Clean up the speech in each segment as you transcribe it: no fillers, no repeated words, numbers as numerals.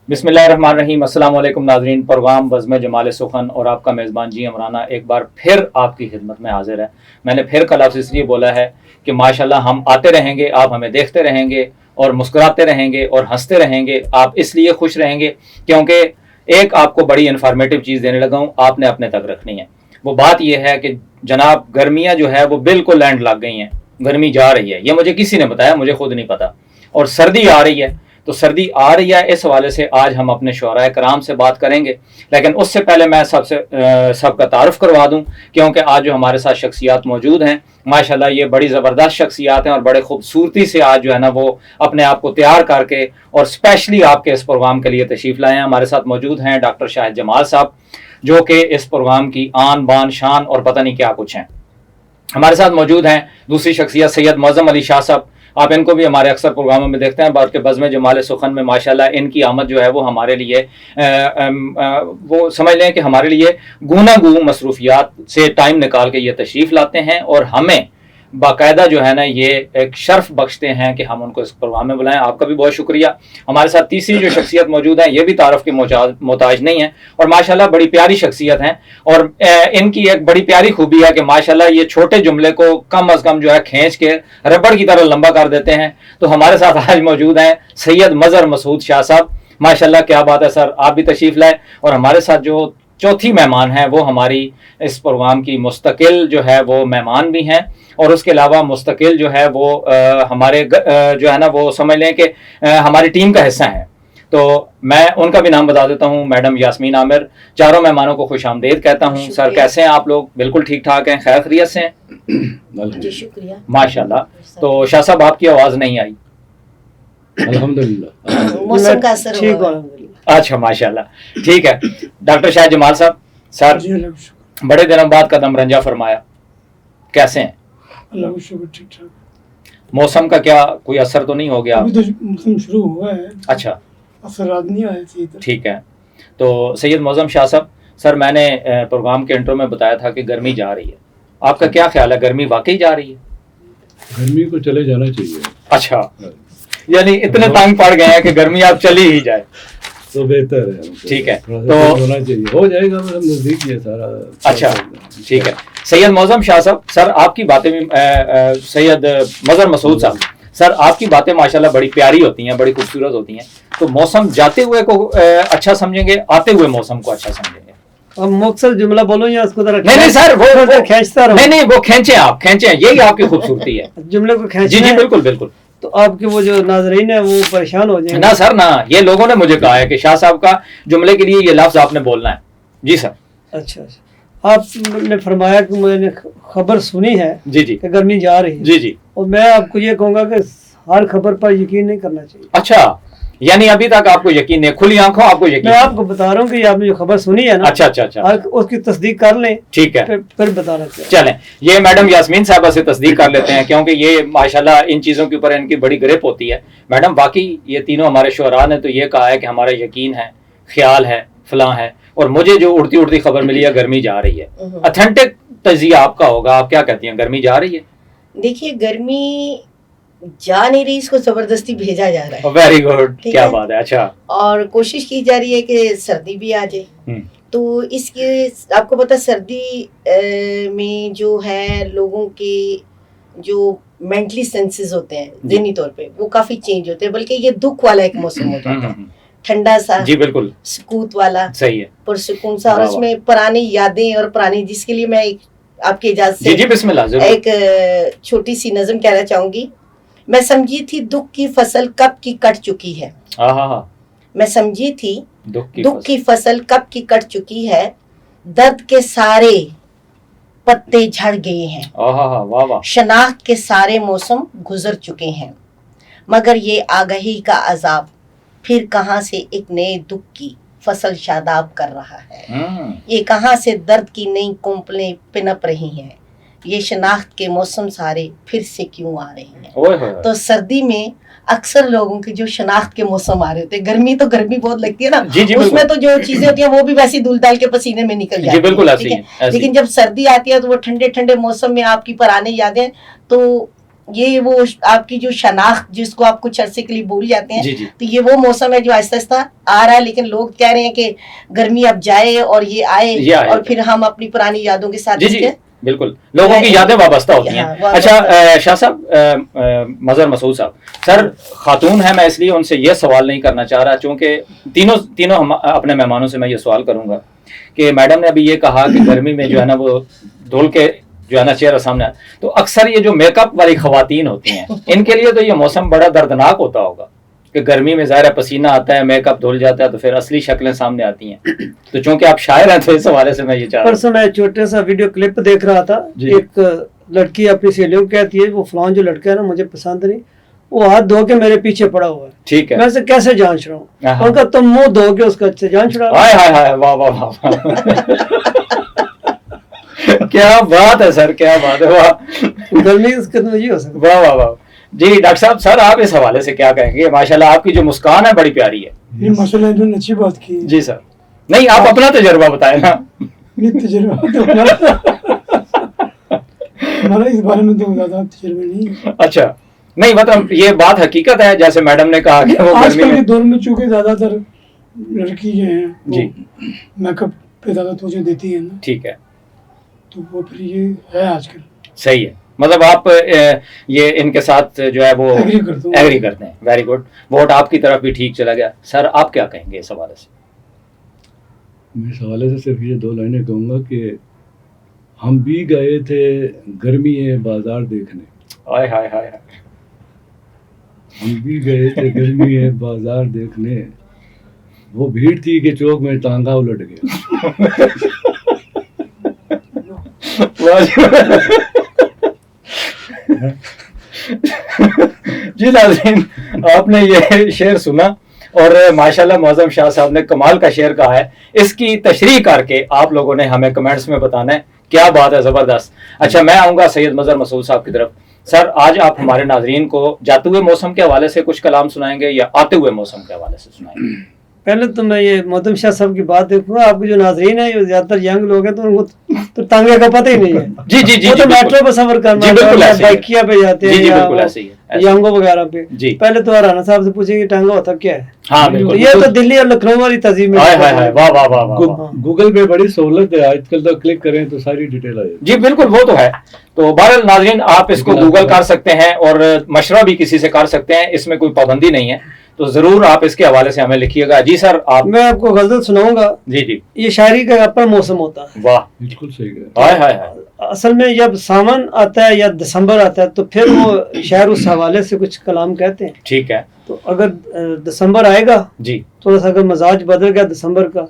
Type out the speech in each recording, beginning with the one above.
بسم اللہ الرحمن الرحیم۔ السلام علیکم ناظرین، پروگرام بزم جمال سخن اور آپ کا میزبان جی عمرانہ ایک بار پھر آپ کی خدمت میں حاضر ہے۔ میں نے پھر کل آپ سے اس لیے بولا ہے کہ ماشاءاللہ ہم آتے رہیں گے، آپ ہمیں دیکھتے رہیں گے اور مسکراتے رہیں گے اور ہنستے رہیں گے۔ آپ اس لیے خوش رہیں گے کیونکہ ایک آپ کو بڑی انفارمیٹیو چیز دینے لگا ہوں، آپ نے اپنے تک رکھنی ہے۔ وہ بات یہ ہے کہ جناب گرمیاں جو ہے وہ بالکل لینڈ لگ گئی ہیں، گرمی جا رہی ہے، یہ مجھے کسی نے بتایا، مجھے خود نہیں پتا، اور سردی آ رہی ہے۔ تو سردی آ رہی ہے، اس حوالے سے آج ہم اپنے شعراء کرام سے بات کریں گے، لیکن اس سے پہلے میں سب کا تعارف کروا دوں، کیونکہ آج جو ہمارے ساتھ شخصیات موجود ہیں ماشاءاللہ یہ بڑی زبردست شخصیات ہیں اور بڑے خوبصورتی سے آج جو ہے نا وہ اپنے آپ کو تیار کر کے اور اسپیشلی آپ کے اس پروگرام کے لیے تشریف لائے ہیں۔ ہمارے ساتھ موجود ہیں ڈاکٹر شاہد جمال صاحب، جو کہ اس پروگرام کی آن بان شان اور پتہ نہیں کیا کچھ ہیں۔ ہمارے ساتھ موجود ہیں دوسری شخصیت سید معظم علی شاہ صاحب، آپ ان کو بھی ہمارے اکثر پروگراموں میں دیکھتے ہیں، بلکہ بزم جمال سخن میں ماشاءاللہ ان کی آمد جو ہے وہ ہمارے لیے وہ سمجھ لیں کہ ہمارے لیے گونا گو مصروفیات سے ٹائم نکال کے یہ تشریف لاتے ہیں اور ہمیں باقاعدہ جو ہے نا یہ ایک شرف بخشتے ہیں کہ ہم ان کو اس پروگرام میں بلائیں۔ آپ کا بھی بہت شکریہ۔ ہمارے ساتھ تیسری جو شخصیت موجود ہیں یہ بھی تعارف کے محتاج نہیں ہیں اور ماشاءاللہ بڑی پیاری شخصیت ہیں، اور ان کی ایک بڑی پیاری خوبی ہے کہ ماشاءاللہ یہ چھوٹے جملے کو کم از کم جو ہے کھینچ کے ربڑ کی طرح لمبا کر دیتے ہیں۔ تو ہمارے ساتھ آج موجود ہیں سید مظہر مسعود شاہ صاحب، ماشاءاللہ کیا بات ہے سر، آپ بھی تشریف لائے۔ اور ہمارے ساتھ جو چوتھی مہمان ہیں وہ ہماری اس پروگرام کی مستقل جو ہے وہ مہمان بھی ہیں، اور اس کے علاوہ مستقل جو ہے وہ ہمارے جو ہے نا وہ سمجھ لیں کہ ہماری ٹیم کا حصہ ہیں۔ تو میں ان کا بھی نام بتا دیتا ہوں، میڈم یاسمین عامر۔ چاروں مہمانوں کو خوش آمدید کہتا ہوں۔ سر کیسے ہیں آپ لوگ؟ بالکل ٹھیک ٹھاک ہیں، خیر خیریت سے ہیں؟ جی شکریہ ماشاءاللہ۔ تو شاہ صاحب آپ کی آواز نہیں آئی؟ الحمدللہ موسم کا اثر ہوا ہے۔ اچھا ماشاءاللہ، ٹھیک ہے۔ ڈاکٹر شاہد جمال صاحب، سر بڑے دنوں بعد قدم رنجا فرمایا، کیسے ہیں؟ اللہ کا شکر، ٹھیک ٹھاک۔ موسم کا کیا کوئی اثر تو نہیں ہو گیا؟ ابھی تو موسم شروع ہوا ہے، اچھا اثرات نہیں آئے تھے ادھر۔ ٹھیک ہے۔ تو سید معظم شاہ صاحب، سر میں نے پروگرام کے انٹرو میں بتایا تھا کہ گرمی جا رہی ہے، آپ کا کیا خیال ہے، گرمی واقعی جا رہی ہے؟ گرمی کو چلے جانا چاہیے، اچھا، یعنی اتنے تنگ پڑ گئے ہیں کہ گرمی آپ چلی ہی جائے تو بہتر ہے۔ ٹھیک ہے، تو تو ہونا چاہیے، ہو جائے گا، مطلب نزدیک ہی ہے سارا۔ اچھا ٹھیک ہے۔ سید معظم شاہ صاحب، سر آپ کی باتیں بھی سید مظہر مسعود صاحب، سر آپ کی باتیں ماشاءاللہ بڑی پیاری ہوتی ہیں، بڑی خوبصورت ہوتی ہیں۔ تو موسم جاتے ہوئے کو اچھا سمجھیں گے، آتے ہوئے موسم کو اچھا سمجھیں گے؟ اب مقصد جملہ بولو یا اس کو ذرا نہیں سر، وہ کھینچتا رہو، نہیں وہ کھینچیں، آپ کھینچیں، یہی آپ کی خوبصورتی ہے۔ جملے کو جی کھینچنا جی ہے بالکل بالکل۔ تو آپ کے وہ جو ناظرین ہیں وہ پریشان ہو جائیں گے۔ نہ سر نہ، یہ لوگوں نے مجھے کہا ہے کہ شاہ صاحب کا جملے کے لیے یہ لفظ آپ نے بولنا ہے۔ جی سر۔ اچھا اچھا، آپ نے فرمایا کہ میں نے خبر سنی ہے جی جی کہ گرمی جا رہی ہے، جی جی۔ اور میں آپ کو یہ کہوں گا کہ ہر خبر پر یقین نہیں کرنا چاہیے۔ اچھا، یعنی ابھی تک آپ کو یقین نہیں، کھلی آنکھوں آپ کو یقین؟ میں آپ کو بتا رہا ہوں کہ آپ نے جو خبر سنی ہے نا، اچھا اچھا اچھا، اس کی تصدیق کر لیں، ٹھیک ہے، پھر بتانا چاہیے۔ چلیں یہ میڈم یاسمین صاحبہ سے تصدیق کر لیتے ہیں، کیونکہ یہ ماشاءاللہ ان چیزوں کے اوپر ان کی بڑی گرپ ہوتی ہے۔ میڈم واقعی یہ تینوں ہمارے شعراء نے تو یہ کہا ہے کہ ہمارا یقین ہے، خیال ہے، فلاں ہے، اور مجھے جو اڑتی اڑتی خبر ملی ہے گرمی جا رہی ہے۔ اتھینٹک تجزیہ آپ کا ہوگا، آپ کیا کہتی ہیں، گرمی جا رہی ہے؟ دیکھیے گرمی جا نہیں رہی، اس کو زبردستی بھیجا جا رہا ہے، ویری گڈ، ٹھیک کیا ہے۔ بات ہے۔ اچھا، اور کوشش کی جا رہی ہے کہ سردی بھی آ جائے۔ تو اس کے آپ کو پتہ سردی میں جو ہے لوگوں کے جو مینٹلی سینسز ہوتے ہیں ذہنی طور پہ وہ کافی چینج ہوتے ہیں، بلکہ یہ دکھ والا ایک موسم ہو جاتا ہے، ٹھنڈا سا، جی بالکل سکوت والا، صحیح ہے، پرسکون سا، اور اس میں پرانی یادیں اور پرانی، جس کے لیے میں ایک آپ کی اجازت جی سے جی بسم اللہ، ضرور۔ ایک چھوٹی سی نظم کہنا چاہوں گی۔ میں سمجھی تھی دکھ کی فصل کب کی کٹ چکی ہے، ہاں ہاں ہاں، میں سمجھی تھی دکھ دکھ کی فصل کب کی کٹ چکی ہے، درد کے سارے پتے جھڑ گئے ہیں، ہاں ہاں، واہ واہ، شناخت کے سارے موسم گزر چکے ہیں، مگر یہ آگہی کا عذاب پھر کہاں سے ایک نئے دکھ کی فصل شاداب کر رہا ہے، یہ کہاں سے درد کی نئی کونپلیں پنپ رہی ہیں، یہ شناخت کے موسم سارے پھر سے کیوں آ رہے ہیں۔ تو سردی میں اکثر لوگوں کے جو شناخت کے موسم آ رہے ہوتے ہیں، گرمی تو گرمی بہت لگتی ہے نا، اس میں تو جو چیزیں ہوتی ہیں وہ بھی ویسی دھول ڈال کے پسینے میں نکل جاتی ہیں، بالکل ایسی ٹھیک ہے، لیکن جب سردی آتی ہے تو وہ ٹھنڈے ٹھنڈے موسم میں آپ کی پرانی یادیں، تو یہ وہ آپ کی جو شناخت جس کو آپ کچھ عرصے کے لیے بھول جاتے ہیں، جی جی تو یہ وہ موسم ہے جو آہستہ آہستہ آ رہا ہے، لیکن لوگ کہہ رہے ہیں کہ گرمی اب جائے اور یہ آئے اور پھر ہم اپنی پرانی یادوں کے ساتھ جی جی بالکل لوگوں کی یادیں وابستہ ہوتی ہیں. اچھا شاہ صاحب، مظہر مسعود صاحب، سر خاتون ہیں، میں اس لیے ان سے یہ سوال نہیں کرنا چاہ رہا چونکہ تینوں اپنے مہمانوں سے میں یہ سوال کروں گا کہ میڈم نے ابھی یہ کہا کہ گرمی میں جو ہے نا وہ دھول کے جو ہے نا چہرہ سامنے آتا، تو اکثر یہ جو میک اپ والی خواتین ہوتی ہیں ان کے لیے تو یہ موسم بڑا دردناک ہوتا ہوگا کہ گرمی میں ظاہر پسینہ آتا ہے، میک اپ دھل جاتا ہے، تو پھر اصلی شکلیں سامنے آتی ہیں. تو چونکہ آپ شاعر ہیں تو اس حوالے سے میں یہ چاہ رہا ہوں. پرسوں میں چھوٹے سا ویڈیو کلپ دیکھ رہا تھا، ایک لڑکی اپنی سہیلیوں کو کہتی ہے وہ فلان جو لڑکا ہے نا مجھے پسند نہیں، وہ ہاتھ دھو کے میرے پیچھے پڑا ہوا ہے، ٹھیک ہے، میں اسے کیسے جان چھڑاؤں؟ ان کا تم منہ دھو کے اس کا اچھے جان چھڑاؤ. ہائے ہائے ہائے، واہ واہ واہ، کیا بات ہے سر، کیا بات ہے، واہ، گرمی اس قدم یہ ہو سکتا. واہ واہ واہ. جی ڈاکٹر صاحب، سر آپ اس حوالے سے کیا کہیں گے؟ ماشاءاللہ آپ کی جو مسکان ہے بڑی پیاری ہے. یہ مسئلہ ہے جو اچھی بات کی. جی سر، نہیں آپ اپنا تجربہ بتائیں نا. تجربہ تو ہمارا اس بارے میں تو زیادہ تجربہ نہیں. اچھا، نہیں مطلب یہ بات حقیقت ہے جیسے میڈم نے کہا کہ وہ آج گرمی کل میں کے دور میں چونکہ زیادہ تر لڑکی جو ہیں جی میک اپ پہ زیادہ توجہ دیتی ہیں نا، ٹھیک ہے، تو وہ پھر یہ ہے آج کل. صحیح ہے. مطلب آپ یہ ان کے ساتھ جو ہے وہ ایگری کرتے ہیں. Very good. ووٹ آپ کی طرف بھی ٹھیک چلا گیا. سر آپ کیا کہیں گے اس حوالے سے؟ میں اس حوالے سے صرف یہ 2 لائنیں کہوں گا کہ ہم بھی گئے تھے گرمی بازار دیکھنے. ہائے ہائے ہائے، ہم بھی گئے تھے گرمی بازار دیکھنے، وہ بھیڑ تھی کہ چوک میں ٹانگا الٹ گیا. جی ناظرین، آپ نے یہ شعر سنا اور ماشاءاللہ معظم شاہ صاحب نے کمال کا شعر کہا ہے. اس کی تشریح کر کے آپ لوگوں نے ہمیں کمنٹس میں بتانا ہے. کیا بات ہے، زبردست. اچھا میں آؤں گا سید مظہر مسعود صاحب کی طرف. سر آج آپ ہمارے ناظرین کو جاتے ہوئے موسم کے حوالے سے کچھ کلام سنائیں گے یا آتے ہوئے موسم کے حوالے سے سنائیں گے؟ پہلے تو میں یہ معظم شاہ صاحب کی بات دیکھوں گا. آپ کے جو ناظرین ہیں یہ زیادہ تر ینگ لوگ ہیں تو ان کو تو ٹانگے کا پتہ ہی نہیں ہے. جی جی جی، وہ تو میٹرو پہ سفر کرنا ہے، بائکیا پہ جاتے ہیں یا ینگو وغیرہ پہ. پہلے تو رانا صاحب سے پوچھیں گے ٹانگا ہوتا کیا ہے. ہاں بالکل، یہ تو دلی اور لکھنؤ والی تہذیب میں. واہ واہ واہ. گوگل پہ بڑی سہولت ہے آج کل، تو کلک کریں تو ساری ڈیٹیل آ جائے. جی بالکل وہ تو ہے. تو بہرحال ناظرین آپ اس کو گوگل کر سکتے ہیں اور مشورہ بھی کسی سے کر سکتے ہیں، اس میں کوئی پابندی نہیں ہے. تو ضرور آپ اس کے حوالے سے ہمیں لکھیے گا. جی سر آپ. میں آپ کو غزل سناؤں گا. جی جی. یہ شاعری کا اپنا موسم ہوتا ہے. واہ بالکل صحیح ہے. ہائے ہائے ہائے. اصل میں جب ساون آتا ہے یا دسمبر آتا ہے تو پھر وہ شاعر اس حوالے سے کچھ کلام کہتے ہیں. ٹھیک ہے. تو اگر دسمبر آئے گا جی تھوڑا سا اگر مزاج بدل گیا دسمبر کا،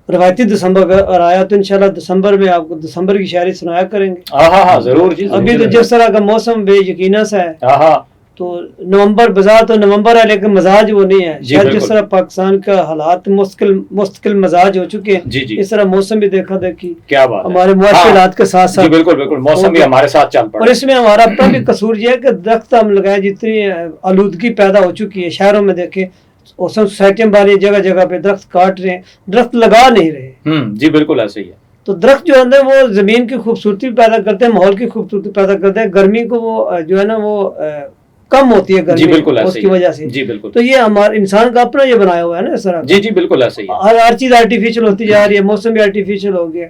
روایتی دسمبر کا اور آیا تو انشاءاللہ دسمبر میں آپ کو دسمبر کی شاعری سنایا کریں گے. ہاں ہاں ضرور. جی ابھی تو جس طرح کا موسم بے یقینا سا ہے، ہاں تو نومبر بذات تو نومبر ہے لیکن مزاج وہ نہیں ہے. جس طرح پاکستان کا حالات مستقل مزاج ہو چکے ہیں، اس طرح موسم بھی دیکھا دیکھی کیا بات ہمارے معاشی حالات کے ساتھ ساتھ. بالکل بالکل موسم بھی ہمارے ساتھ چل پڑا. اور اس میں ہمارا اپنا بھی قصور یہ ہے کہ درخت ہم لگائے، جتنی آلودگی پیدا ہو چکی ہے شہروں میں دیکھیں، سوسائٹیاں بنی جگہ جگہ پہ درخت کاٹ رہے ہیں، درخت لگا نہیں رہے. جی بالکل ایسے ہی ہے. تو درخت جو ہے وہ زمین کی خوبصورتی پیدا کرتے ہیں، ماحول کی خوبصورتی پیدا کرتے ہیں. گرمی کو وہ جو ہے نا وہ کم ہوتی ہے گرمی اس کی وجہ سے. جی بالکل. تو یہ ہمارا انسان کا اپنا یہ بنایا ہوا ہے نا اس طرح. جی جی بالکل ایسے ہی. ہر چیز آرٹیفیشل ہوتی جا رہی ہے، موسم بھی آرٹیفیشل ہو گیا.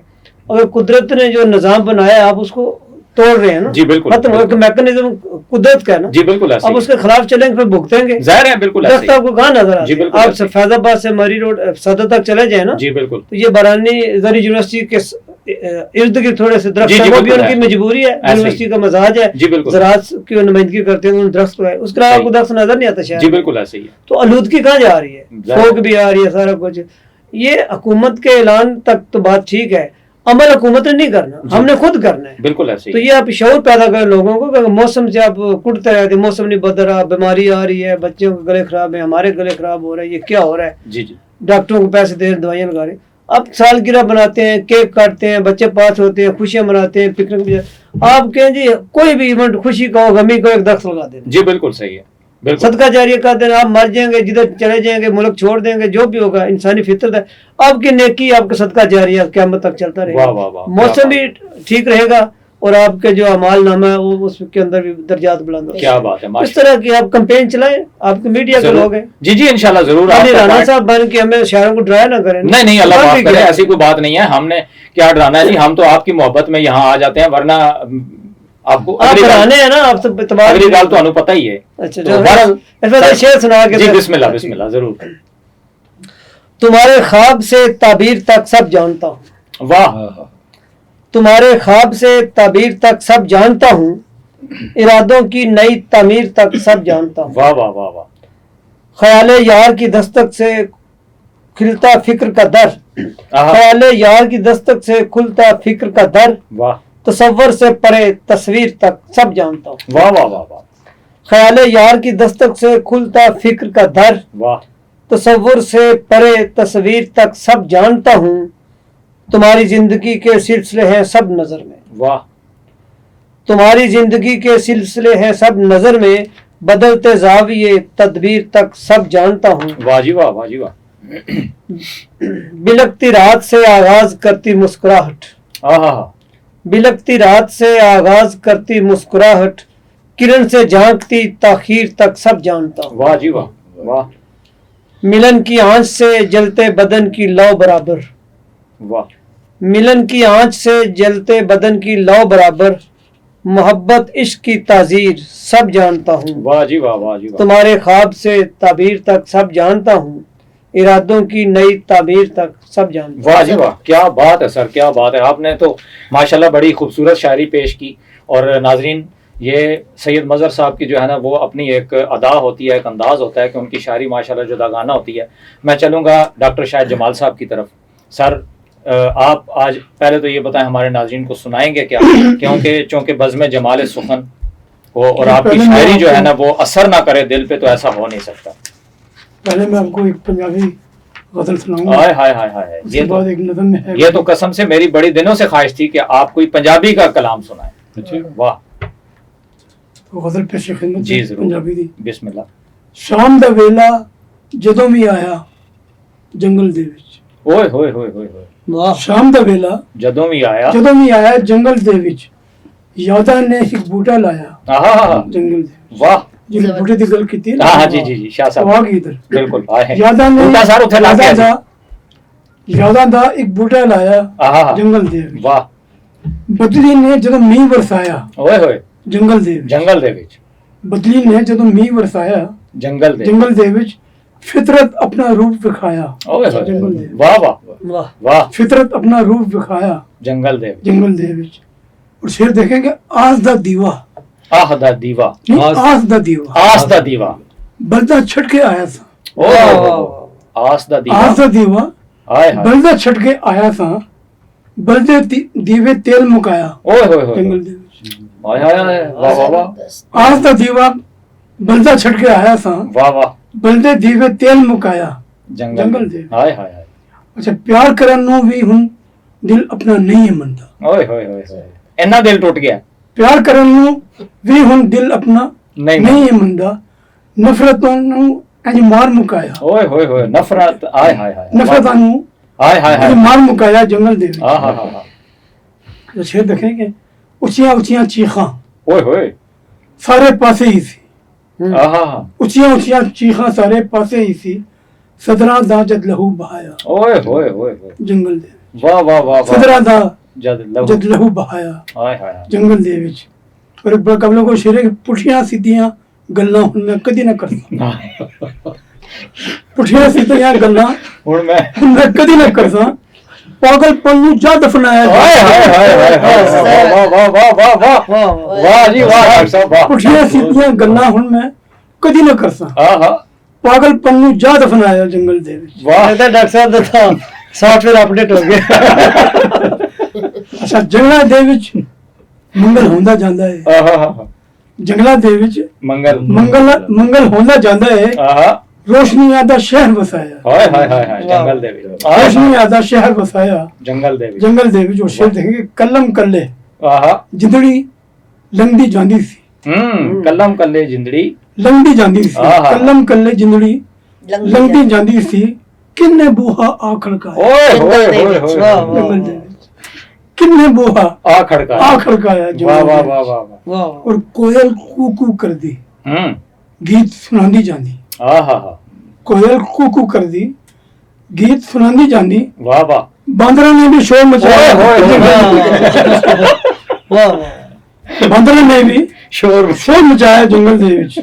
اگر قدرت نے جو نظام بنایا ہے آپ اس کو توڑ رہے ہیں نا. جی بالکل. ختم ہو میکنزم قدرت کا ہے نا. جی بالکل ایسے. اب اس کے خلاف چلیں گے پھر بھگتیں گے. ظاہر ہے بالکل ایسے. درخت آپ کو کہاں نظر آتا ہے؟ آپ فیض آباد سے مری روڈ صدر تک چلے جائیں نا. جی بالکل. تو یہ برانی زرعی یونیورسٹی کے ارد گرد تھوڑے سے درخت ہیں، وہ بھی ان کی مجبوری ہے، یونیورسٹی کا مزاج ہے. جی بالکل. زراعت کی نمائندگی کرتے ہیں درخت کو ہے، اس کے علاوہ آپ کو درخت نظر نہیں آتا شاید. جی بالکل ایسے ہی ہے. تو آلودگی کہاں جا رہی ہے؟ فوگ بھی آ رہی ہے، سارا کچھ. یہ حکومت کے اعلان تک تو بات ٹھیک ہے، عمل حکومت نے نہیں کرنا، ہم نے خود کرنا ہے. بالکل ایسے ہی. تو یہ آپ شعور پیدا کریں لوگوں کو کہ موسم سے آپ کٹتے رہتے، موسم نہیں بدل رہا، بیماری آ رہی ہے، بچوں کے گلے خراب ہیں، ہمارے گلے خراب ہو رہے ہیں، یہ کیا ہو رہا ہے؟ جی جی. ڈاکٹروں کو پیسے دے رہے ہیں، دوائیاں لگا رہے ہیں. اب سالگرہ بناتے ہیں، کیک کاٹتے ہیں، بچے پاس ہوتے ہیں، خوشیاں مناتے ہیں، پکنک بھی. آپ کہیں جی کوئی بھی ایونٹ، خوشی کا ہو، غمی کو، ایک درخت لگا دینا. جی بالکل صحیح ہے. صدقہ جاریہ کر دینا. آپ مر جائیں گے، جدھر چلے جائیں گے، ملک چھوڑ دیں گے، جو بھی ہوگا انسانی فطرت ہے. آپ کی نیکی، آپ کا صدقہ جاریہ قیامت تک چلتا رہے گا. موسم بھی ٹھیک رہے گا، اور آپ کے جو اعمال نامہ ہے وہ اس کے اندر بھی درجات بلند ہو. کیا بات ہے اس ماشاء طرح کی آپ کمپین چلائیں, آپ کے میڈیا کے لوگ ہیں. جی جی انشاءاللہ ضرور. علی رانا صاحب بن کے ہمیں شاعروں کو ڈرایا نہ کریں. نہیں نہیں اللہ معاف کرے, ایسی کوئی بات نہیں ہے. ہم نے کیا ڈرانا ہے جی, ہم تو آپ کی محبت میں یہاں آ جاتے ہیں, ورنہ آپ کو آپ ڈرانے ہیں نا, آپ تو اعتبار اگلی گال تو انہوں پتہ ہی ہے. اچھا جو شعر سنا کے جی بسم اللہ بسم اللہ ضرور. تمہارے خواب سے تعبیر تک سب جانتا ہوں, واہ تمہارے خواب سے تعبیر تک سب جانتا ہوں, ارادوں کی نئی تعمیر تک سب جانتا ہوں. واہ واہ واہ واہ. خیال یار کی دستک سے کھلتا فکر کا در, خیال یار کی دستک سے کھلتا فکر کا در, واہ تصور سے پرے تصویر تک سب جانتا ہوں. واہ واہ واہ واہ. خیال یار کی دستک سے کھلتا فکر کا در, واہ تصور سے پرے تصویر تک سب جانتا ہوں. تمہاری زندگی کے سلسلے ہیں سب نظر میں, واہ. تمہاری زندگی کے سلسلے ہیں سب نظر میں, بدلتے زاویے تدبیر تک سب جانتا ہوں. واہ جی واہ واہ جی واہ. بلکتی رات سے آغاز کرتی مسکراہٹ, آہا بلکتی رات سے آغاز کرتی مسکراہٹ, کرن سے جھانکتی تاخیر تک سب جانتا ہوں. واہ جی واہ واہ. ملن کی آنچ سے جلتے بدن کی لو برابر, واہ ملن کی آنچ سے جلتے بدن کی لو برابر, محبت عشق کی تعزیر سب جانتا ہوں. واہ جی واہ واہ جی واہ. تمہارے خواب سے تعبیر تک سب جانتا ہوں, ارادوں کی نئی تعبیر تک سب جانتا ہوں. واہ جی واہ کیا بات ہے سر, کیا بات ہے. آپ نے تو ماشاءاللہ بڑی خوبصورت شاعری پیش کی. اور ناظرین یہ سید مظہر صاحب کی جو ہے نا وہ اپنی ایک ادا ہوتی ہے, ایک انداز ہوتا ہے کہ ان کی شاعری ماشاءاللہ جداگانہ ہوتی ہے. میں چلوں گا ڈاکٹر شاہد جمال صاحب کی طرف. سر آپ آج پہلے تو یہ بتائیں ہمارے ناظرین کو سنائیں گے کیا, کیونکہ چونکہ بزم جمال سخن ہو اور آپ کی شاعری جو ہے نا وہ اثر نہ کرے دل پہ, تو ایسا ہو نہیں سکتا. پہلے میں آپ کو ایک پنجابی غزل سناؤں گا, ہائے ہائے ہائے ہائے. اس کے بعد ایک نظم میں ہے. یہ تو قسم سے میری بڑی دنوں سے خواہش تھی کہ آپ کوئی پنجابی کا کلام سنائیں. اچھا واہ غزل پیش خدمت جی ضرور. پنجابی دی. بسم اللہ. ਸ਼ਾਮ ਦਾ ਵੇਲਾ ਜਦੋਂ ਵੀ ਆਇਆ ਜੰਗਲ ਦੇ ਵਿੱਚ, ਓਏ ਹੋਏ ਹੋਏ ਹੋਏ ਹੋਏ. واہ ਸ਼ਾਮ ਦਾ ਵੇਲਾ ਜਦੋਂ ਵੀ ਆਇਆ. ਜਦੋਂ ਵੀ ਆਇਆ ਜੰਗਲ ਦੇ ਵਿੱਚ, ਯਾਦਾਂ ਨੇ ਇੱਕ ਬੂਟਾ ਲਾਇਆ ਆਹਾ ਜੰਗਲ ਦੇ ਵਿੱਚ. ਵਾਹ. ਜਿਹੜੇ ਬੂਟੇ ਦੀ ਗੱਲ ਕੀਤੀ ਹਾਂ ਹਾਂ ਜੀ ਜੀ ਜੀ ਸ਼ਾਹ ਉਹ ਸਾਹਿਬ ਆ ਗਈ ਇੱਧਰ. ਬਿਲਕੁਲ ਆਏ ਹੈ. ਯਾਦਾਂ ਨੇ ਬੂਟਾ ਸਰ ਉੱਥੇ ਲੱਗ ਗਿਆ ਸੀ. ਯਾਦਾਂ ਦਾ ਇੱਕ ਬੂਟਾ ਲਾਇਆ ਆਹਾ ਜੰਗਲ ਦੇ ਵਿੱਚ. ਵਾਹ. ਬਦਲੀ ਨੇ ਜਦੋਂ ਮੀਂਹ ਵਰਸਾਇਆ ਓਏ ਹੋਏ. ਜੰਗਲ ਦੇ ਵਿੱਚ, ਜੰਗਲ ਦੇ ਵਿੱਚ. ਬਦਲੀ ਨੇ ਜਦੋਂ ਮੀਂਹ ਵਰਸਾਇਆ ਜੰਗਲ ਦੇ. ਜੰਗਲ ਦੇ ਵਿੱਚ, ਫਿਤਰਤ ਆਪਣਾ ਰੂਪ ਵਿਖਾਇਆ ਓਏ ਹੋਏ. ਜੰਗਲ ਦੇ, ਵਾਹ ਵਾਹ واہ ਵਾਹ. ਫਿਤਰਤ ਆਪਣਾ ਰੂਪ ਵਿਖਾਇਆ ਜੰਗਲ ਦੇ ਵਿੱਚ. जंगल दे विच. और शेर देखेंगे आस दा दीवा, ਆਹ ਦਾ ਦੀਵਾ. नहीं, आस- आस दा दीवा, ਆਸ ਦਾ ਦੀਵਾ. बलदा छट के आया सा, ਓਏ ਹੋਏ ਹੋਏ. ਆਸ ਦਾ ਦੀਵਾ. आस दा दीवा, ਆਏ ਹਾਏ. बलदा छट के आया सा, बलदे दीवे तेल मुकाया ਓਏ ਹੋਏ ਹੋਏ. जंगल दे विच. ਆਏ ਹਾਏ ਹਾਏ. ਵਾਹ ਵਾਹ ਵਾਹ आस दा दीवा, बलदा छट के आया सा, ਵਾਹ ਵਾਹ. बलदे दीवे तेल मुकाया. ਜੰਗਲ ਜੰਗਲ ਦੇ. ਦੇ. ਹਾਏ ਹਾਏ ਹਾਏ. अच्छा प्यार करन नू भी हुन दिल अपना नहीं है मनदा, ਓਏ ਹੋਏ ਹੋਏ ਹੋਏ. ਇੰਨਾ ਦਿਲ ਟੁੱਟ ਗਿਆ. प्यार करन नू भी हुन दिल अपना ਨਹੀਂ नहीं है मनदा, नफरतों नू इंज मार मुकाया, ਓਏ ਹੋਏ ਹੋਏ. ਨਫ਼ਰਤ. ਆਏ ਹਾਏ ਹਾਏ. नफरतां नू ਆਏ ਹਾਏ ਹਾਏ. इंज मार मुकाया जंगल दे विच. ਆਹ ਹਾ ਹਾ ਹਾ. तो शेर देखेंगे उचियां उचियां चीखां ਓਏ ਹੋਏ. सारे पासे ही सी, ਆਹ ਹਾ ਹਾ. उचियां उचियां चीखां सारे पासे ही सी, सदरा दा जद लहू बहाया ਓਏ ਹੋਏ ਹੋਏ ਹੋਏ. जंगल दे विच. ਵਾਹ ਵਾਹ ਵਾਹ ਵਾਹ. सदरा दा ਜਦ ਲਹੂ. जद लहू बहाया ਆਏ ਹਾਏ ਹਾਏ. जंगल दे विच. और एक कबलों को शेरे पुठियां सीधियां गल्लां हुन मैं कदी ना करदा, पुठियां सीधियां गल्लां ਹੁਣ मैं हुन मैं कदी ना करदा, पागलपन नू जा दफनाया ਹਾਏ ਹਾਏ ਹਾਏ ਹਾਏ ਹਾਏ. ਵਾਹ ਵਾਹ ਵਾਹ ਵਾਹ ਵਾਹ. واہ ਵਾਹ ਜੀ ਵਾਹ ਡਾਕਟਰ ਸਾਹਿਬ ਵਾਹ. पुठियां सीधियां गल्लां हुन मैं कदी ना करदा, ਆਹ ਹਾ. पागलपन नू जा दफनाया जंगल दे विच. ਵਾਹ. कहता डॉक्टर साहब तो था सॉफ्टवेयर अपडेट हो गया. ਅੱਛਾ ਜੰਗਲਾਂ ਦੇ ਵਿੱਚ ਮੰਗਲ ਹੁੰਦਾ ਜਾਂਦਾ ਹੈ, ਆਹ ਹਾ ਹਾ. ਜੰਗਲਾਂ ਦੇ ਵਿੱਚ ਮੰਗਲ. ਮੰਗਲ ਹੁੰਦਾ ਜਾਂਦਾ ਹੈ, ਆਹ. ਰੋਸ਼ਨੀਆਂ ਦਾ ਸ਼ਹਿਰ ਵਸਾਇਆ, ਹਾਏ ਹਾਏ ਹਾਏ ਹਾਏ. ਜੰਗਲ ਦੇ ਵਿੱਚ. ਆਹ ਹਾ. ਰੋਸ਼ਨੀਆਂ ਦਾ ਸ਼ਹਿਰ ਵਸਾਇਆ ਜੰਗਲ ਦੇ ਵਿੱਚ. ਜੰਗਲ ਦੇ ਵਿੱਚ. ਉਹ ਸ਼ੇਰ ਦੇਖੇਗੇ ਕਲਮ ਕੱਲੇ ਆਹ ਹਾ. ਜਿੰਦੜੀ ਲੰਘਦੀ ਜਾਂਦੀ ਸੀ, ਕਲਮ ਕੱਲੇ ਜਿੰਦੜੀ. ਲੰਘਦੀ ਜਾਂਦੀ ਸੀ, ਆਹਾ। ਕਲਮ ਕੱਲੇ ਜਿੰਦੜੀ लंगड़ी ਲੰਘਦੀ ਜਾਂਦੀ ਸੀ, ਕਿੰਨੇ ਬੂਹਾ ਆ ਖੜਕਾਇਆ ਓਏ ਹੋਏ ਹੋਏ ਹੋਏ. ਵਾਹ, ਵਾਹ। ਜੰਗਲ ਦੇ ਵਿੱਚ, किन्ने बोहा आ खड़का आ खड़काया वाह जंगल वाह दे वाह विच। वाह वाह वाह और कोयल कू कर दी, गीत सुनांदी जांदी, आ हा कोयल कू कर दी, गीत सुनांदी जांदी। वाह वाह बांदरा ने भी शोर मचाया, ओए, ओए, वाह वाह बांदरा ने भी शोर शोर मचाया जंगल दे विच।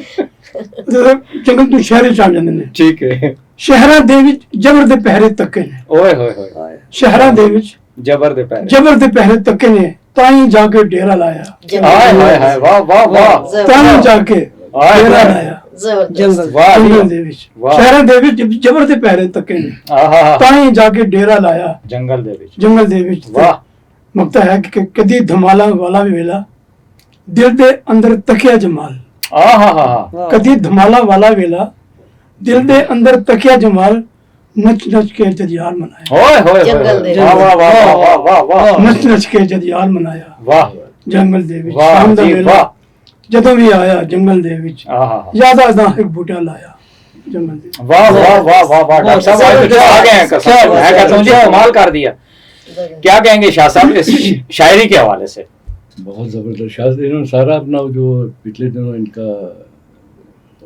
जंगल तो शहर च आ जांदे ने, ठीक है शहरां दे विच जबर दे पहरे तक्के ने, ओए होए होए शहरां दे विच जबर दे पैर जबर दे पहरे तक्के ने, ताई जाके डेरा लाया, हाय हाय हाय वाह वाह वाह ताई जाके हाय डेरा हाय लाया जबरदस्त जंगल वाह जंगल दे विच। वाह। शहरां दे विच जबर दे पहरे तक्के ने, आहा ताई जाके डेरा लाया जंगल दे विच जंगल दे विच। वाह मकता है कि कदी धमाला वाला वेला, दिल दे अंदर तकिया जमाल, आहा हा वाह कदी धमाला वाला वेला, दिल दे अंदर तकिया जमाल, नच नच के जदियार मनाया, ओए होए जंगल दे वाह वाह वाह वाह वाह वाह नच नच के जदियार मनाया वाह जंगल दे विच। वाह शाम दा जी वेला वाह ਜਦੋਂ ਵੀ ਆਇਆ ਜੰਗਲ ਦੇ ਵਿੱਚ, आहा ਜ਼ਿਆਦਾ ਦਾ ਇੱਕ ਬੂਟਾ ਲਾਇਆ जंगल दे। वाह वाह वाह वाह वाह डॉक्टर साहब आज तो आ गए हैं कसम से। मैं कहता हूँ जी कमाल कर दिया। क्या कहेंगे शाह साहब इस शायरी के हवाले से? बहुत जबरदस्त शायद इन्होंने सारा अपना जो पिछले दिनों इनका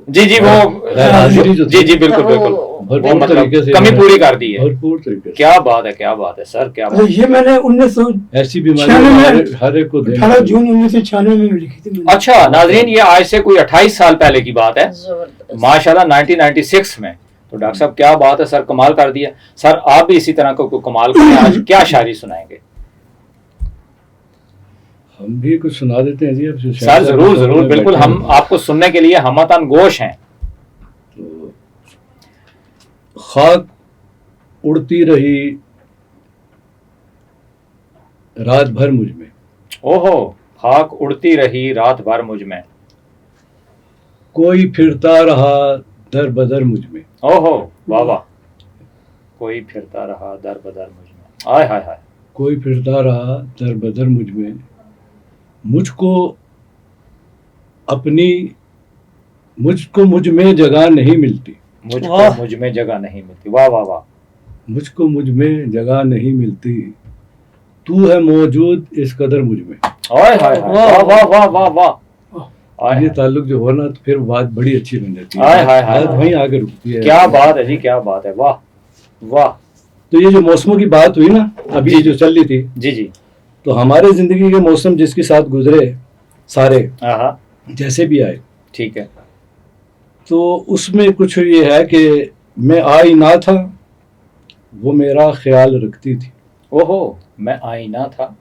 जी जी वो हाजिरी जो थी, जी जी बिल्कुल बिल्कुल भरपूर वो मतलब तरीके से कमी इन्होंने- पूरी कर दी है। भरपूर तरीके से। क्या बात है सर क्या अच्छा, बात ये मैंने 1900 ऐसी बीमारी 96 हर एक को देनी 18 चाहिए। जून 1996 में लिखी थी मैंने। अच्छा नाजरीन ये आज से कोई 28 साल पहले की बात है जबरदस्त माशाल्लाह 1996 में। तो डॉक्टर साहब क्या बात है सर, कमाल कर दिया सर। आप भी इसी तरह को कमाल करें, आज क्या शायरी सुनाएंगे? हम भी कुछ सुना देते हैं जी अब सर जरूर जरूर बिल्कुल, हम आपको सुनने के लिए हमतन गोश हैं। तो खाक उड़ती रही रात भर मुझ में, ओहो खाक उड़ती रही रात भर मुझ में, कोई फिरता रहा दर बदर मुझ में, ओहो वाह वाह, कोई फिरता रहा दर बदर मुझ में, हाय हाय हाय, कोई फिरता रहा दर बदर मुझ में, मुझको मुझ में जगह नहीं मिलती, मुझको वाह। मुझ में जगह नहीं मिलती, वाह वाह वाह, मुझको मुझ में जगह नहीं मिलती, तू है मौजूद इस कदर मुझ में। हाय हाय हाय, वाह वाह वाह वाह वाह, हाय ये हाय। ताल्लुक जो हो ना तो फिर बात बड़ी अच्छी बन जाती हाय हाय हाय। बात वहीं आगे रुकती है। क्या बात है जी, क्या बात है, वाह वाह। तो ये जो मौसमों की बात हुई ना अभी जो चल रही थी, जी जी तो हमारे जिंदगी के मौसम जिसके साथ गुजरे सारे हाँ जैसे भी आए, ठीक है, तो उसमें कुछ ये है कि मैं आई ना था वो मेरा ख्याल रखती थी, ओहो मैं आईना था,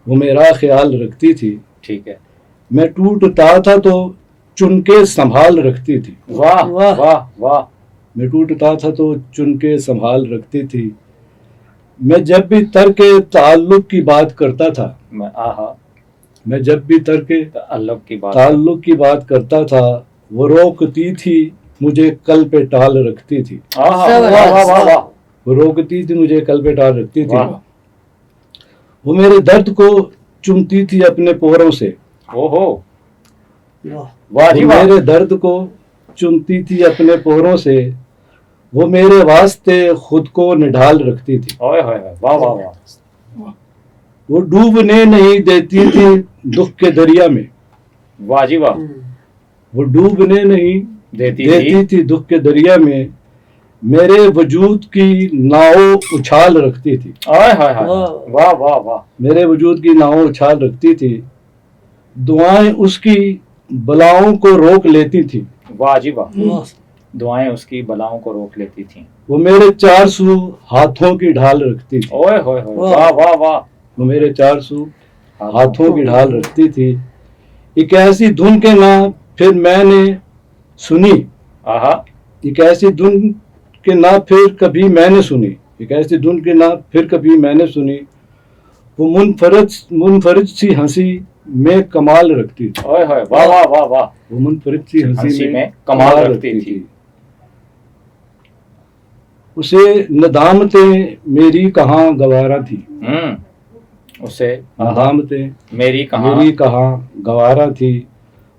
वो मेरा ख्याल रखती थी, ठीक है, मैं टूटता था तो चुन के संभाल रखती थी, वाह वाह। वाह वाह, मैं टूटता था तो चुन के संभाल रखती थी, मैं जब भी तर्क ताल्लुक की बात करता था, मैं आहा मैं जब भी तर्क ताल्लुक की बात, ताल्लुक की बात करता था, वो रोकती थी मुझे कल पे टाल रखती थी, आहा वाह वाह वाह वाह, वो रोकती थी मुझे कल पे टाल रखती थी, वाह। वो मेरे दर्द को चुमती थी अपने पोरों से, ओहो वाह वाह जी वो वाह, मेरे दर्द को चुमती थी अपने पोरों से, वो मेरे वास्ते खुद को निढाल रखती थी, ओए होए होए, वाह वाह वाह, वो डूबने नहीं देती थी दुख के दरिया में, वाह जी वाह, वो डूबने नहीं देती देती थी, थी दुख के दरिया में, मेरे वजूद की नाव उछाल रखती थी, ओए होए होए, वाह। वाह वाह वाह, मेरे वजूद की नाव उछाल रखती थी, दुआएं उसकी बलाओं को रोक लेती थी, वाह जी वाह, वाह दुआएं उसकी बलाओं को रोक लेती थी, वो मेरे 400 हाथों की ढाल रखती थी, ओए होए होए, वाह। वाह वाह वाह, वो मेरे 400 हाथों की ढाल रखती थी, एक ऐसी धुन के ना फिर मैंने सुनी, आहा एक ऐसी धुन के ना फिर कभी मैंने सुनी, एक ऐसी धुन के ना फिर कभी मैंने सुनी, वो मुनफरद सी हंसी में कमाल रखती थी, ओए होए, वाह वाह वाह वाह, वो मुनफरद सी हंसी हंसी में में कमाल रखती थी। उसे नदामतें मेरी कहाँ गवारा थी, उसे आहा, नदामतें मेरी कहाँ, मेरी कहाँ गवारा थी,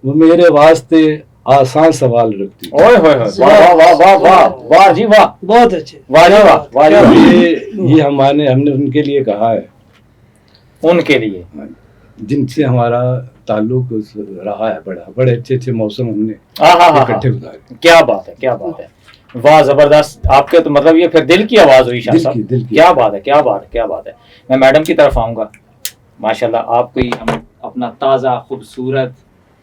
वो मेरे वास्ते आसान सवाल रखती थी। ओए होए होए, वाह वाह वाह वाह वाह, वाह जी वाह, बहुत अच्छे वाह जी वाह, वाह जी वाह, ये हमने उनके लिए कहा है उनके लिए। जिनसे हमारा ताल्लुक रहा है बड़ा, बड़े अच्छे अच्छे मौसम हमने इकट्ठे गुजारे। क्या बात है, क्या बात है, वाह जबरदस्त। आपके तो मतलब ये फिर दिल की आवाज हुई शाह साहब, दिल की। क्या बात है, क्या बात है, क्या बात है। मैं मैडम की तरफ आऊंगा। माशाल्लाह आप कोई हम अपना ताज़ा खूबसूरत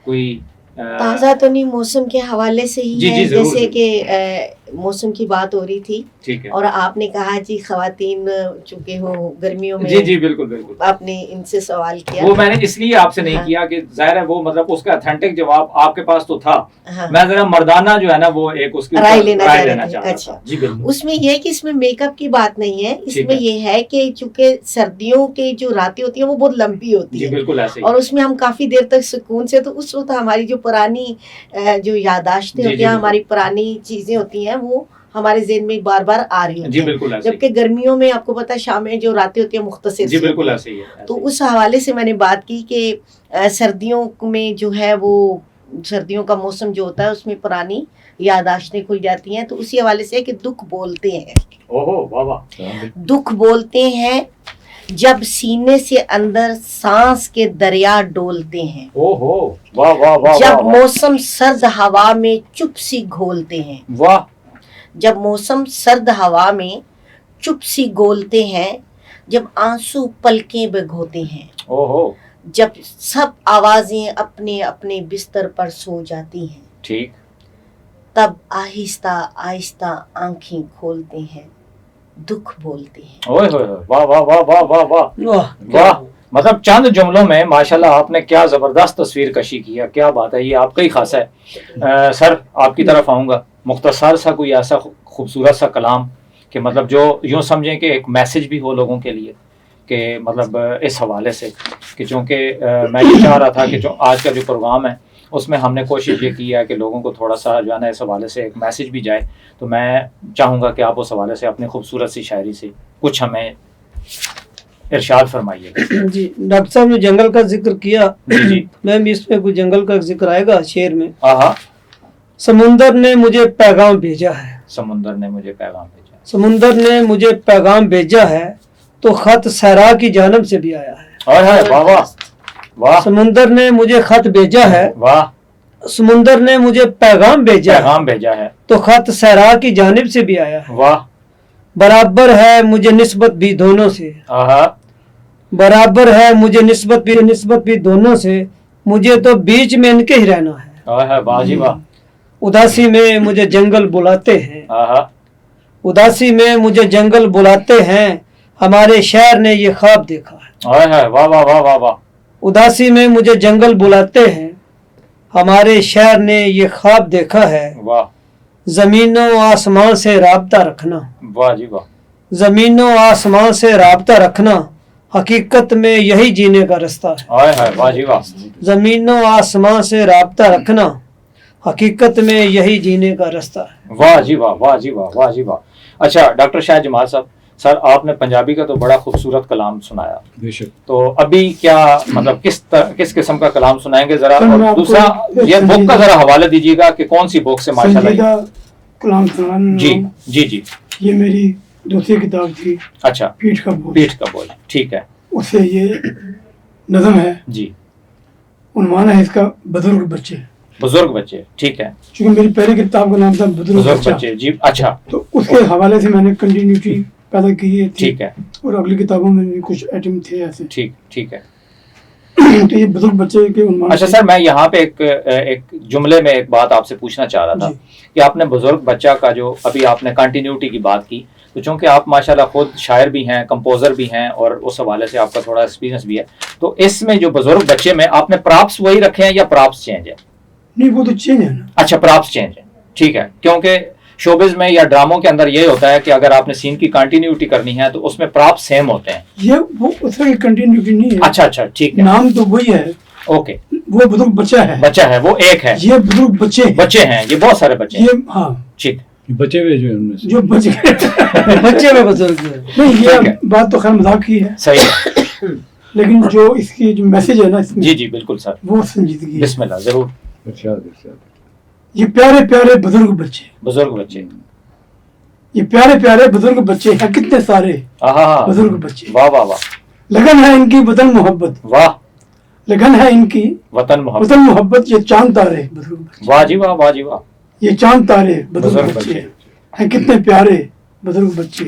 कोई ताज़ा तो नहीं, मौसम के हवाले से ही जी, है। जी, जरूर, जैसे कि मौसम की बात हो रही थी ठीक है, और आपने कहा जी खवातीन चूंकि हो गर्मियों में, जी जी बिल्कुल बिल्कुल। आपने इनसे सवाल किया। वो मैंने इसलिए आपसे नहीं हाँ। किया कि जाहिर है वो मतलब उसका अथेंटिक जवाब आपके पास तो था, हाँ। मैं जरा मर्दाना जो है ना वो एक उसकी राय लेना चाह रहे थे। चाह रहा अच्छा। था। जी बिल्कुल। उसमें यह है कि इसमें मेकअप की बात नहीं है, ठीक इसमें है। ये है कि चूंकि सर्दियों की जो रातें होती हैं वो बहुत लंबी होती जी है बिल्कुल ऐसे ही। और उसमें हम काफी देर तक सुकून से, तो उस वक्त हमारी जो पुरानी जो यादाश्तें जी, होती जी, हैं, बिल्कुल। हमारी पुरानी चीजें होती हैं, वो हमारे ज़हन में बार बार आ रही होती जी हैं। बिल्कुल ऐसे जबकि गर्मियों में आपको पता है शामें जो रातें होती हैं मुख्तसर ही। जी सी बिल्कुल होती ऐसे ही है। तो उस हवाले से मैंने बात की कि सर्दियों में जो है वो सर्दियों का मौसम जो होता है उसमें पुरानी यादाश्तें खुल जाती हैं, तो उसी हवाले से है कि दुख बोलते हैं, ओहो वाह वाह, दुख बोलते हैं जब सीने से अंदर सांस के दरिया डोलते हैं, ओहो वाह वाह वाह जब वाह, मौसम सर्द हवा में चुप सी घोलते हैं, वाह जब मौसम सर्द हवा में चुप सी घोलते हैं, जब आंसू पलकें भिगोते हैं, ओहो जब सब आवाजें अपने अपने बिस्तर पर सो जाती हैं, ठीक, तब आहिस्ता आहिस्ता आंखें खोलते हैं, दुख बोलते हैं। ओए होए होए, वाह वाह वाह वाह वाह वाह वाह वाह। मतलब चंद जुमलों में माशाल्लाह आपने क्या जबरदस्त तस्वीर कशी किया, क्या बात है, ये आपका ही खासा है। सर आपकी तरफ आऊँगा, मुख्तसर सा कोई ऐसा खूबसूरत सा कलाम कि मतलब जो यूँ समझें कि एक मैसेज भी हो लोगों के लिए, कि मतलब इस हवाले से कि चूँकि मैं ये चाह रहा था कि जो आज का जो प्रोग्राम है उसमें हमने कोशिश ये की है कि लोगों को थोड़ा सा जो है ना इस हवाले से एक मैसेज भी जाए, तो मैं चाहूँगा कि आप उस हवाले से अपनी खूबसूरत सी शायरी से कुछ हमें इरशाद फरमाइएगा। जी, डॉक्टर साहब ने जंगल का जिक्र किया, जी जी, मैम इसमें कुछ जंगल का जिक्र आएगा शेर में। हाँ, समुंदर ने मुझे पैगाम भेजा है, समुंदर ने मुझे पैगाम भेजा, समुंदर ने मुझे पैगाम भेजा है, तो खत सहरा की जानब से भी आया है। हाय वाह वाह वाह, समुंदर ने मुझे खत भेजा है, वाह, समुंदर ने मुझे पैगाम भेजा है, पैगाम भेजा है, तो खत सहरा की जानिब से भी आया है। वाह, बराबर है मुझे निस्बत भी दोनों से, आहा, बराबर है मुझे निस्बत भी दोनों से, मुझे तो बीच में इनके ही रहना है। हाय वाह जी वाह, उदासी में मुझे जंगल बुलाते हैं, आहा, उदासी में मुझे जंगल बुलाते हैं, हमारे शहर ने ये ख्वाब देखा है। हाय वाह वाह वाह वाह वाह, उदासी में मुझे जंगल बुलाते हैं, हमारे शहर ने ये ख्वाब देखा है। वाह, जमीनों आसमान से राब्ता रखना, वाह जी वाह, जमीनों आसमान से राब्ता रखना, हकीकत में यही जीने का रास्ता है। हाय वाह जी वाह, जमीनों आसमान से राब्ता रखना, हकीकत में यही जीने का रास्ता है। वाह जी वाह, वाह जी वाह, वाह जी वाह। अच्छा डॉक्टर शाह जमाल साहब, सर आपने पंजाबी का तो बड़ा खूबसूरत कलाम सुनाया, बेशक। तो अभी क्या मतलब किस किस्म का कलाम सुनाएंगे जरा, सर, मैं और आपको दूसरा एक ये बुक का संजीदा- जरा हवाला दीजिएगा कि कौन सी बुक से माशाल्लाह। संजीदा कलाम सुनाना। जी जी जी, ये मेरी दूसरी किताब थी, अच्छा, पीठ का बोझ। पीठ का बोझ, ठीक है उससे ये नज़म है, जी, उन्वान है इसका बुजुर्ग बच्चे। बुजुर्ग बच्चे, ठीक है, क्योंकि मेरी पहली किताब का नाम था बुजुर्ग बुजुर्ग बच्चा, बच्चे जी, अच्छा, तो उसके हवाले से मैंने कंटिन्यूटी पैदा की है थी। ठीक है, और अगली किताबों में भी कुछ आइटम थे ऐसे। ठीक है। तो ये बुजुर्ग बच्चे के उन्वान अच्छा से- सर, मैं यहाँ पे एक जुमले में एक बात आपसे पूछना चाह रहा था जी। कि आपने बुजुर्ग बच्चा का जो अभी आपने कंटिन्यूटी की बात की, तो चूंकि आप माशाल्लाह खुद शायर भी हैं, कंपोजर भी हैं और उस हवाले से आपका थोड़ा एक्सपीरियंस भी है, तो इसमें जो बुजुर्ग बच्चे में आपने प्रॉप्स वही रखे हैं या प्रॉप्स चेंज है? नहीं, वो तो चेंज है ना। अच्छा, प्रॉप्स चेंज है, ठीक है, क्योंकि शोबिज में या ड्रामों के अंदर ये होता है कि अगर आपने सीन की कंटिन्यूटी करनी है तो उसमें प्रॉप्स सेम होते हैं। ये वो उसका कंटिन्यूटी नहीं है। अच्छा, ठीक है, नाम तो वही है, ओके, वो बुजुर्ग बच्चा है, बच्चा है वो एक है, ये बुजुर्ग बच्चे हैं। बच्चे हैं, ये बहुत सारे बच्चे हैं, ये हाँ, ठीक, बचे हुए जो हैं उनमें से जो बच गए। बच्चे में बुजुर्ग हैं। नहीं, ठीक है। ये बात तो खैर मजाक की है, सही है, लेकिन जो इसकी जो मैसेज है ना इसमें, जी जी बिल्कुल सर, वो संजीदगी है। बिस्मिल्लाह, जरूर। इरशाद। ये प्यारे प्यारे बुजुर्ग बच्चे, बुजुर्ग बच्चे, ये प्यारे प्यारे बुजुर्ग बच्चे हैं, कितने सारे आहा, बुजुर्ग बच्चे। वाह वाह वाह, लगन है इनकी वतन मोहब्बत, वाह, लगन है इनकी वतन मोहब्बत, वतन मोहब्बत। ये चांद तारे बुजुर्ग बच्चे, वाह जी वाह, वाह जी वाह, ये चांद तारे बुजुर्ग बुजुर्ग बच्चे। बच्चे हैं कितने प्यारे बुजुर्ग बच्चे,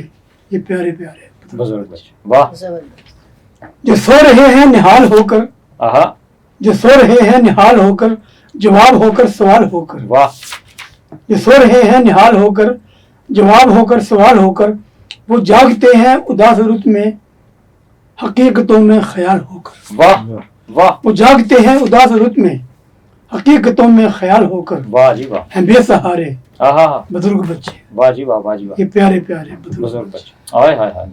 ये प्यारे प्यारे बुजुर्ग बच्चे, वाह, जबरदस्त। जो सो रहे हैं निहाल होकर, आहा, जो सो रहे हैं निहाल होकर, जवाब होकर सवाल होकर, वाह, जो सो रहे हैं निहाल होकर, जवाब होकर सवाल होकर, वो जागते हैं उदास रुत में हकीकतों में ख्याल होकर, वाह, वाह, वो जागते हैं उदास रुत में हकीकतों में ख्याल होकर, वाह जी वाह, हैं बेसहारे आहा, बुजुर्ग बच्चे, वाह जी वाह, वाह जी वाह, ये प्यारे प्यारे बुजुर्ग बुजुर्ग बच्चे। बच्चे, आय हाय हाय,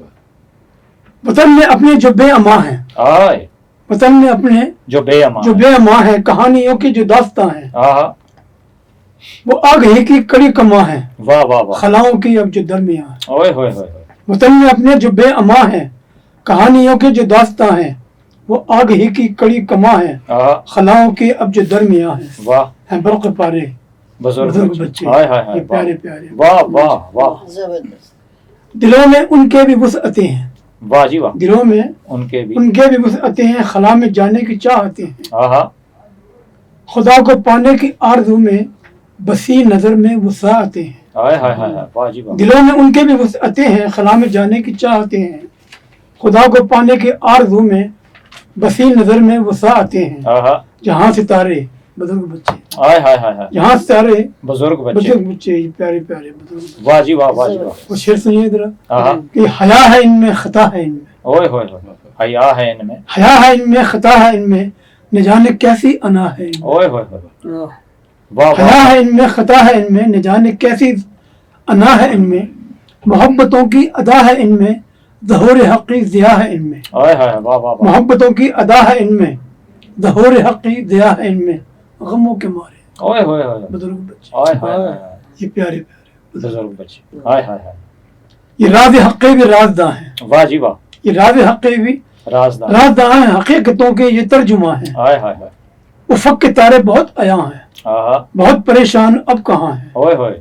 वतन में अपने जो बेअमा हैं, आय, वतन में अपने जो बेअमा, जो बेअमा हैं, कहानियों की जो दास्तां हैं, आहा, वो आग ही की कड़ी कमा है, वाह वाह वाह, खलाओं की अब जो दरमियां है। ओए होए होए होए, वतन में अपने जो बेअमा हैं, कहानियों के जो दास्तां हैं, वो आग ही की कड़ी कमा है, आहा, खलाओं की अब जो दरमियां है, वाह, हैं बर्क़ पारे बुजुर्ग बुजुर्ग बच्चे, बच्चे, हाय हाय ये हाय, प्यारे प्यारे। वाह वाह वाह, जबरदस्त। दिलों में उनके भी वुसअतें हैं, वाह जी वाह, दिलों में उनके भी, उनके भी वुसअतें हैं, खला में जाने की चाहते हैं, आहा, खुदा को पाने की आरज़ू में बसी नज़र में वसाअतें हैं। हाय हाय हाय हाय, वाह जी वाह, दिलों में उनके भी वुसअतें हैं, खला में जाने की चाहते हैं, खुदा को पाने की आरज़ू में बसी नज़र में वसाअतें हैं। आहा, जहाँ सितारे बुजुर्ग बच्चे, हाय हाय हाय हाय, जहाँ सितारे बुजुर्ग बच्चे, बुजुर्ग बच्चे, ये प्यारे प्यारे बुजुर्ग। वाह जी वाह, वाह जी वाह, वो शेर सुनिए जरा आहा, कि हया है इनमें, खता है इनमें, ओए होए होए, हया है इनमें, हया है इनमें, खता है इनमें, न जाने कैसी अना है इनमें। ओए होए होए, वाह, वाह हया वाह, है इनमें, खता है इनमें, न जाने कैसी अना है इनमें, मोहब्बतों की अदा है इनमें, ज़हूर हक़ी ज़िया है इनमें, हाय हाय, वाह वाह वाह, मोहब्बतों की अदा है इनमें, ज़हूर हक़ी ज़िया है इनमें, गमों के मारे ओए होए होए, बुजुर्ग बच्चे, हाय हाय हाय हाय, ये प्यारे प्यारे। बुजुर्ग बच्चे, हाय हाय हाय, ये राज हक़ी भी राजदां हैं, वाह जी वाह, ये राज हक़ी भी राजदार, राजदां हैं, हकीकतों के ये तर्जुमा हैं। हाय हाय हाय, उफ़क़ के तारे बहुत अयां हैं, आहा, बहुत परेशान अब कहाँ हैं। ओए होए,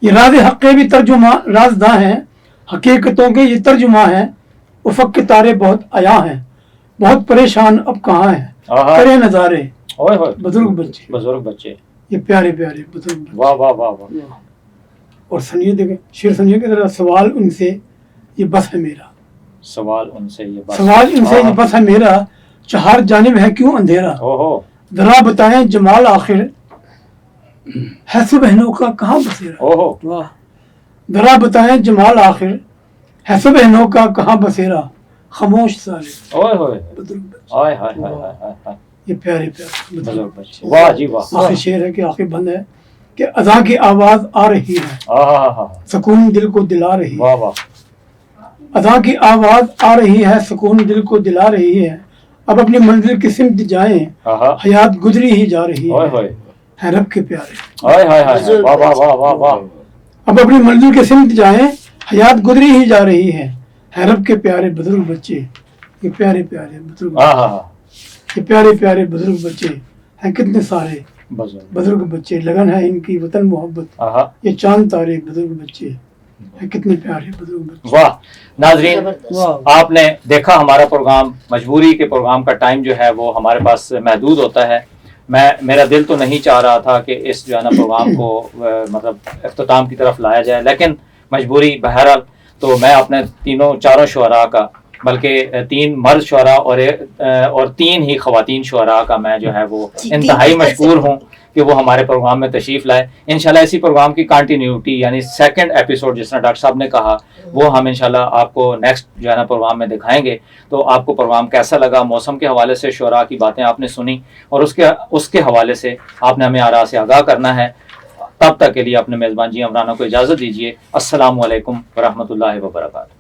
ये राज हक़ी भी तर्जुमा राजदां हैं, हकीकतों के ये तर्जुमा हैं। उफ़क़ के तारे बहुत अयां हैं, बहुत परेशान अब कहाँ हैं। आहा, करे नज़ारे ओए होए, बुजुर्ग बच्चे, बुजुर्ग बच्चे, ये प्यारे प्यारे बुजुर्ग बच्चे। वाह वाह वाह वाह, और सुनिए, देखें शेर सुनिए कि जरा, सवाल उनसे ये बस है मेरा, सवाल उनसे ये बात, सवाल इनसे ये बस है मेरा, चार जानिब है क्यों अंधेरा, ओहो, जरा बताएं जमाल आखिर है सुबहनों का कहाँ बसेरा, ओहो, वाह, जरा बताएं जमाल आखिर है सुबहनों का कहाँ बसेरा, खामोश सारे ओए होए, बुजुर्ग बच्चे, हाय हाय हाय हाय हाय हाय, ये प्यारे प्यारे बुजुर्ग बुजुर्ग बच्चे, वाह जी वाह, आखिर शेर है कि आखिर बंद है कि अज़ां की आवाज़ आ रही है, आहा, सुकून दिल को दिला रही है, वाह वाह, अज़ां की आवाज़ आ रही है, सुकून दिल को दिला रही है, अब अपनी मंजिल की सिमत जाएं, आहा, हयात गुजरी ही जा रही ओए है, होए, है रब के प्यारे, हाय हाय हाय, वाह वाह वाह वाह वाह, अब अपनी मंजिल की सिमत जाएं, हयात गुजरी ही जा रही है रब के प्यारे बुजुर्ग बच्चे, ये प्यारे प्यारे बुजुर्ग, आहा, ये प्यारे प्यारे बुजुर्ग बच्चे हैं कितने सारे बुजुर्ग, बुजुर्ग बच्चे, लगन है इनकी वतन मोहब्बत, आहा, ये चांद तारे बुजुर्ग बच्चे हैं कितने प्यारे बुजुर्ग बच्चे। वाह। नाजरीन, जबरदस्त। वाह, आपने देखा हमारा प्रोग्राम, मजबूरी के प्रोग्राम का टाइम जो है वो हमारे पास महदूद होता है। मेरा दिल तो नहीं चाह रहा था कि इस जो है ना प्रोग्राम को मतलब अख्ताम की तरफ लाया जाए, लेकिन मजबूरी बहरहाल। तो मैं अपने चारों शुअरा का, बल्कि 3 मर्द शुअरा और 3 ही ख़वातीन शुअरा का मैं जो है वो इंतहाई मशकूर हूँ कि वो हमारे प्रोग्राम में तशरीफ़ लाए। इंशाल्लाह इसी प्रोग्राम की कंटिन्यूटी यानी सेकंड एपिसोड जिस तरह डॉक्टर साहब ने कहा वो हम इंशाल्लाह आपको नेक्स्ट जो है ना प्रोग्राम में दिखाएंगे। तो आपको प्रोग्राम कैसा लगा, मौसम के हवाले से शुअरा की बातें आपने सुनी और उसके हवाले से आपने हमें आरा से आगाह करना है। तब तक के लिए अपने मेज़बान जी अमराना को इजाज़त दीजिए। अस्सलामु अलैकुम व रहमतुल्लाहि व बरकातहू।